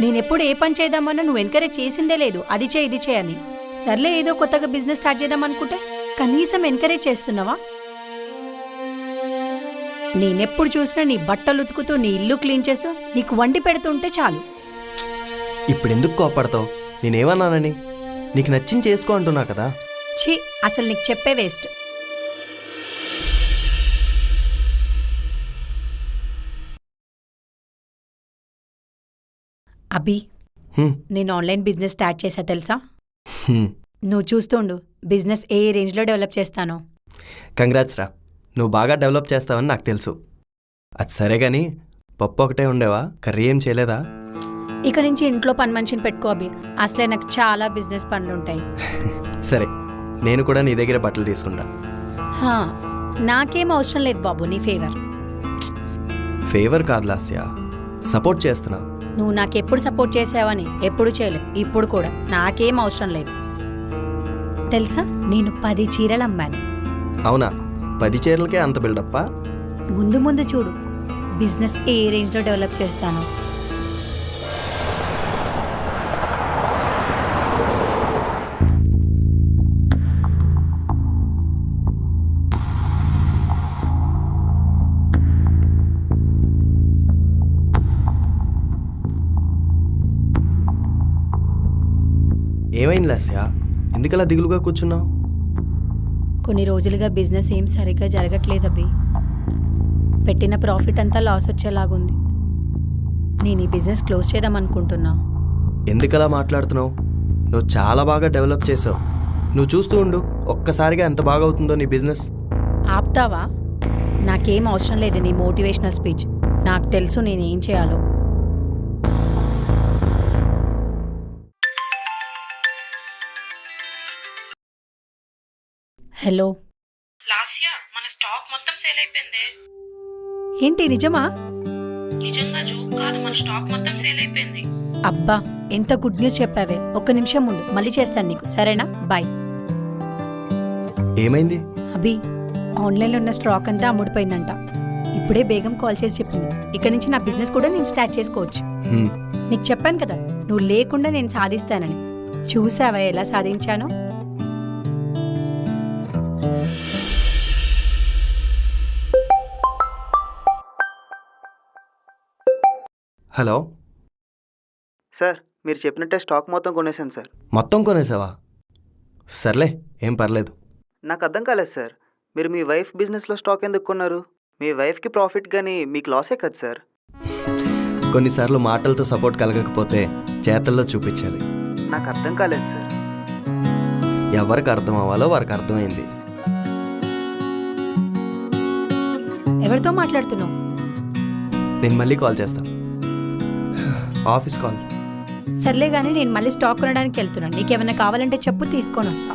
నేనెప్పుడు ఏ పని చేద్దామన్నా నువ్వు ఎంకరేజ్ చేసిందే లేదు, అది చేయి ఇది చేయని. సర్లే ఏదో కొత్తగా బిజినెస్ స్టార్ట్ చేద్దాం అనుకుంటే కనీసం ఎంకరేజ్ చేస్తున్నావా? నేనెప్పుడు చూసినా నీ బట్టలు ఉతుకుతూ నీ ఇల్లు క్లీన్ చేస్తూ నీకు వండి పెడుతుంటే చాలు. ఇప్పుడు ఎందుకు కోపడతావు? నేనేమన్నానని? నీకు నచ్చింది చేసుకో అంటున్నా కదా. ఛీ, అసలు నీకు చెప్పే వేస్ట్. అభి, నేను ఆన్లైన్ బిజినెస్ స్టార్ట్ చేశా తెలుసా? నువ్వు చూస్తుండు బిజినెస్ ఏ రేంజ్లో డెవలప్ చేస్తానో. కంగ్రాట్స్ రా, నువ్వు బాగా డెవలప్ చేస్తావని నాకు తెలుసు. అది సరే కానీ పప్పు ఒకటే ఉండేవా? కర్రీ ఏం చేయలేదా? ఇక నుంచి ఇంట్లో పని మనిషిని పెట్టుకో అభి, అసలే నాకు చాలా బిజినెస్ పనులు ఉంటాయి. సరే, నేను కూడా నీ దగ్గర బట్టలు తీసుకుంటా. నాకేం అవసరం లేదు బాబు నీ ఫేవర్. ఫేవర్ కాదు లాస్య, సపోర్ట్ చేస్తున్నా. నువ్వు నాకెప్పుడు సపోర్ట్ చేసావని ఎప్పుడు చేయలేదు, ఇప్పుడు కూడా నాకేం అవసరం లేదు తెలుసా. నేను 10 చీరలు అమ్మాను. అవునా? 10 చీరలకే అంత బిల్డప్పా? ముందు ముందు చూడు బిజినెస్ ఏ రేంజ్లో డెవలప్ చేస్తాను. ఏమైంది లాస్య, ఎందుకలా దిగులుగా కూర్చున్నావు? కొన్ని రోజులుగా బిజినెస్ ఏం సరిగ్గా జరగట్లేదు అభి. పెట్టిన ప్రాఫిట్ అంతా లాస్ వచ్చేలాగుంది. నేను ఈ బిజినెస్ క్లోజ్ చేద్దాం అనుకుంటున్నా. ఎందుకలా మాట్లాడుతున్నావు? నువ్వు చాలా బాగా డెవలప్ చేసావు. నువ్వు చూస్తూ ఉండు, ఒక్కసారిగా ఎంత బాగా అవుతుందో నీ బిజినెస్. ఆపుతావా? నాకేం అవసరం లేదు నీ మోటివేషనల్ స్పీచ్. నాకు తెలుసు నేనేం చేయాలో. హలో లాస్య, మన స్టాక్ మొత్తం సేల్ అయిపోయింది. ఏంటి నిజమా? నిజంగా జోక్ కాదు, మన స్టాక్ మొత్తం సేల్ అయిపోయింది. అబ్బా, ఎంత గుడ్ న్యూస్ చెప్పావే. ఒక్క నిమిషం ముందు మళ్ళీ చేస్తాను నీకు, సరేనా? బాయ్. ఏమైంది? అభి, ఆన్లైన్లో ఉన్న స్టాక్ అంతా అమ్ముడిపోయిందంట. ఇప్పుడే బేగం కాల్ చేసి చెప్పింది. ఇక్కడి నుంచి నా బిజినెస్ కూడా నేను స్టార్ట్ చేసుకోవచ్చు. నీకు చెప్పాను కదా, నువ్వు లేకుండా నేను సాధిస్తానని. చూసావా ఎలా సాధించానో? హలో సార్, మీరు చెప్పినట్టే స్టాక్ మొత్తం కొనేసాను సార్. మొత్తం కొనేసావా? సర్లే, ఏం పర్లేదు. నాకు అర్థం కాలేదు సార్, మీరు మీ వైఫ్ బిజినెస్లో స్టాక్ ఎందుకు కొన్నారు? మీ వైఫ్కి ప్రాఫిట్ కానీ మీకు లాసే కదా సార్. కొన్నిసార్లు మాటలతో సపోర్ట్ కలగకపోతే చేతల్లో చూపించాలి. నాకు అర్థం కాలేదు సార్. ఎవరికి అర్థం అవ్వాలో వారికి అర్థమైంది. ఎవరితో మాట్లాడుతున్నావు? నేను మళ్ళీ కాల్ చేస్తాను. Office call. సర్లే గానీ నేను మళ్ళీ స్టాక్ కొనడానికి వెళ్తున్నాను. నీకేమైనా కావాలంటే చెప్పు, తీసుకొని వస్తా.